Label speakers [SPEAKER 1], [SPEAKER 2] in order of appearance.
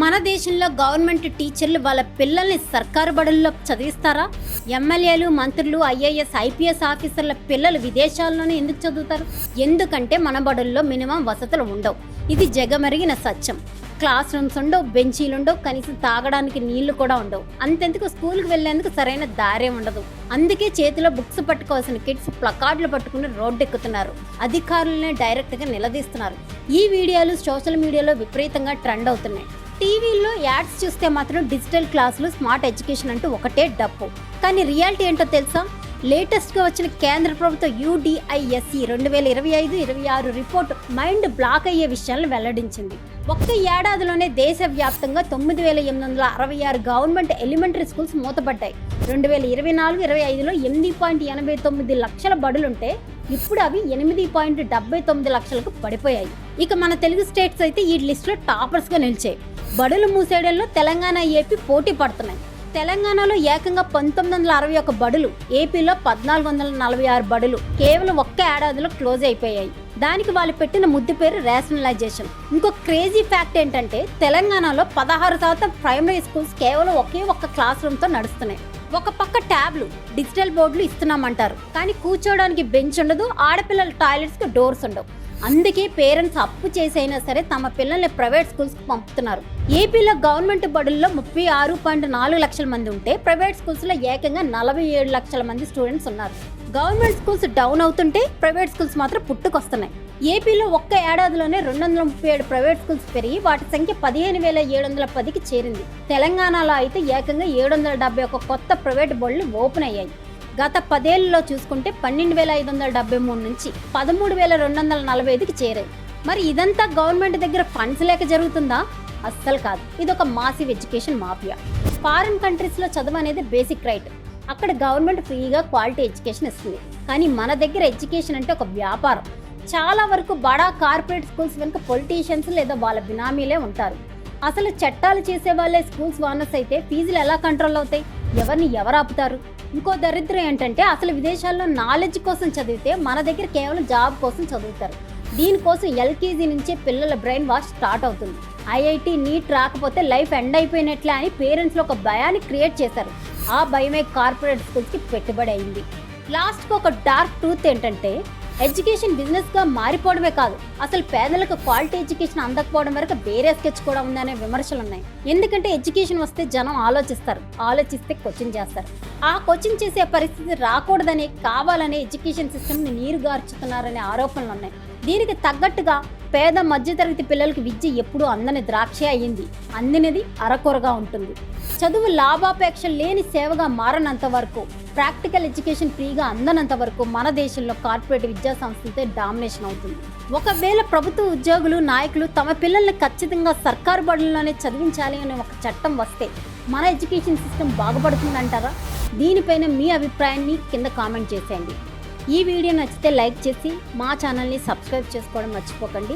[SPEAKER 1] మన దేశంలో గవర్నమెంట్ టీచర్లు వాళ్ళ పిల్లల్ని సర్కారు బడుల్లో చదివిస్తారా? ఎమ్మెల్యేలు, మంత్రులు, ఐఏఎస్, ఐపీఎస్ ఆఫీసర్ల పిల్లలు విదేశాల్లోనే ఎందుకు చదువుతారు? ఎందుకంటే మన బడుల్లో మినిమం వసతులు ఉండవు. ఇది జగమెరిగిన సత్యం. క్లాస్ రూమ్స్ ఉండవు, బెంచీలు ఉండవు, కనీసం తాగడానికి నీళ్లు కూడా ఉండవు. అంతెందుకు స్కూల్కి వెళ్లేందుకు సరైన దారే ఉండదు. అందుకే చేతిలో బుక్స్ పట్టుకోవాల్సిన కిడ్స్ ప్లకార్డులు పట్టుకుని రోడ్డెక్కుతున్నారు. అధికారులనే డైరెక్ట్గా నిలదీస్తున్నారు. ఈ వీడియోలు సోషల్ మీడియాలో విపరీతంగా ట్రెండ్ అవుతున్నాయి. టీవీల్లో యాడ్స్ చూస్తే మాత్రం డిజిటల్ క్లాసులు, స్మార్ట్ ఎడ్యుకేషన్ అంటూ ఒకటే డప్పు. కానీ రియాలిటీ ఏంటో తెలుసా? లేటెస్ట్గా వచ్చిన కేంద్ర ప్రభుత్వ UDISE 2025-26 రిపోర్ట్ మైండ్ బ్లాక్ అయ్యే విషయాలను వెల్లడించింది. ఒక్క ఏడాదిలోనే దేశవ్యాప్తంగా 9,866 గవర్నమెంట్ ఎలిమెంటరీ స్కూల్స్ మూతపడ్డాయి. 2024-25లో 8.89 లక్షల బడులుంటే ఇప్పుడు అవి 8.79 లక్షలకు పడిపోయాయి. ఇక మన తెలుగు స్టేట్స్ అయితే ఈ లిస్టులో టాపర్స్గా నిలిచాయి. బడులు మూసేయడంలో తెలంగాణ, ఏపీ పోటీ పడుతున్నాయి. తెలంగాణలో ఏకంగా 1961 బడులు, ఏపీలో 1446 బడులు కేవలం ఒక్క ఏడాదిలో క్లోజ్ అయిపోయాయి. దానికి వాళ్ళు పెట్టిన ముద్దు పేరు రేషనలైజేషన్. ఇంకో క్రేజీ ఫ్యాక్ట్ ఏంటంటే తెలంగాణలో 16% ప్రైమరీ స్కూల్స్ కేవలం ఒకే ఒక్క క్లాస్ రూమ్తో నడుస్తున్నాయి. ఒక పక్క ట్యాబ్లు, డిజిటల్ బోర్డులు ఇస్తున్నామంటారు, కానీ కూర్చోడానికి బెంచ్ ఉండదు, ఆడపిల్లల టాయిలెట్స్కి డోర్స్ ఉండవు. అందుకే పేరెంట్స్ అప్పు చేసైనా సరే తమ పిల్లల్ని ప్రైవేట్ స్కూల్స్కి పంపుతున్నారు. ఏపీలో గవర్నమెంట్ బడుల్లో 36.4 లక్షల మంది ఉంటే ప్రైవేట్ స్కూల్స్లో ఏకంగా 47 లక్షల మంది స్టూడెంట్స్ ఉన్నారు. గవర్నమెంట్ స్కూల్స్ డౌన్ అవుతుంటే ప్రైవేట్ స్కూల్స్ మాత్రం పుట్టుకొస్తున్నాయి. ఏపీలో ఒక్క ఏడాదిలోనే 237 ప్రైవేట్ స్కూల్స్ పెరిగి వాటి సంఖ్య 15,710కి చేరింది. తెలంగాణలో అయితే ఏకంగా 771 కొత్త ప్రైవేట్ బడులు ఓపెన్ అయ్యాయి. గత 10 ఏళ్లలో చూసుకుంటే 12,573 నుంచి 13,245కి చేరాయి. మరి ఇదంతా గవర్నమెంట్ దగ్గర ఫండ్స్ లేక జరుగుతుందా? అస్సలు కాదు. ఇదొక మాసివ్ ఎడ్యుకేషన్ మాఫియా. ఫారిన్ కంట్రీస్లో చదువు అనేది బేసిక్ రైట్. అక్కడ గవర్నమెంట్ ఫ్రీగా క్వాలిటీ ఎడ్యుకేషన్ ఇస్తుంది. కానీ మన దగ్గర ఎడ్యుకేషన్ అంటే ఒక వ్యాపారం. చాలా వరకు బడా కార్పొరేట్ స్కూల్స్ వెనుక పొలిటీషియన్స్ లేదా వాళ్ళ బినామీలే ఉంటారు. అసలు చట్టాలు చేసే వాళ్ళే స్కూల్స్ ఓనర్స్ అయితే ఫీజులు ఎలా కంట్రోల్ అవుతాయి? ఎవరిని ఎవరు ఆపుతారు? ఇంకో దరిద్రం ఏంటంటే అసలు విదేశాల్లో నాలెడ్జ్ కోసం చదివితే మన దగ్గర కేవలం జాబ్ కోసం చదువుతారు. దీనికోసం LKG నుంచే పిల్లల బ్రెయిన్ వాష్ స్టార్ట్ అవుతుంది. IIT, నీట్ రాకపోతే లైఫ్ ఎండ్ అయిపోయినట్లే అని పేరెంట్స్లో ఒక భయాన్ని క్రియేట్ చేశారు. ఆ భయమే కార్పొరేట్ స్కూల్స్కి పెట్టుబడి అయింది. లాస్ట్కి ఒక డార్క్ ట్రూత్ ఏంటంటే ఎడ్యుకేషన్ బిజినెస్గా మారిపోవడమే కాదు, అసలు పేదలకు క్వాలిటీ ఎడ్యుకేషన్ అందకపోవడం వరకు వేరే స్కెచ్ కూడా ఉందనే విమర్శలు ఉన్నాయి. ఎందుకంటే ఎడ్యుకేషన్ వస్తే జనం ఆలోచిస్తారు, ఆలోచిస్తే కోచింగ్ చేస్తారు. ఆ కోచింగ్ చేసే పరిస్థితి రాకూడదని కావాలనే ఎడ్యుకేషన్ సిస్టమ్ని నీరుగార్చుతున్నారనే ఆరోపణలు ఉన్నాయి. దీనికి తగ్గట్టుగా పేద మధ్యతరగతి పిల్లలకు విద్య ఎప్పుడూ అందని ద్రాక్ష అయ్యింది. అందినది అరకొరగా ఉంటుంది. చదువు లాభాపేక్ష లేని సేవగా మారనంత వరకు, ప్రాక్టికల్ ఎడ్యుకేషన్ ఫ్రీగా అందనంత వరకు మన దేశంలో కార్పొరేట్ విద్యా సంస్థలతో డామినేషన్ అవుతుంది. ఒకవేళ ప్రభుత్వ ఉద్యోగులు, నాయకులు తమ పిల్లల్ని ఖచ్చితంగా సర్కారు బడుల్లోనే చదివించాలి అనే ఒక చట్టం వస్తే మన ఎడ్యుకేషన్ సిస్టమ్ బాగుపడుతుందంటారా? దీనిపైన మీ అభిప్రాయాన్ని కింద కామెంట్ చేసేయండి. ఈ వీడియో నచ్చితే లైక్ చేసి మా ఛానల్ని సబ్స్క్రైబ్ చేసుకోవడం మర్చిపోకండి.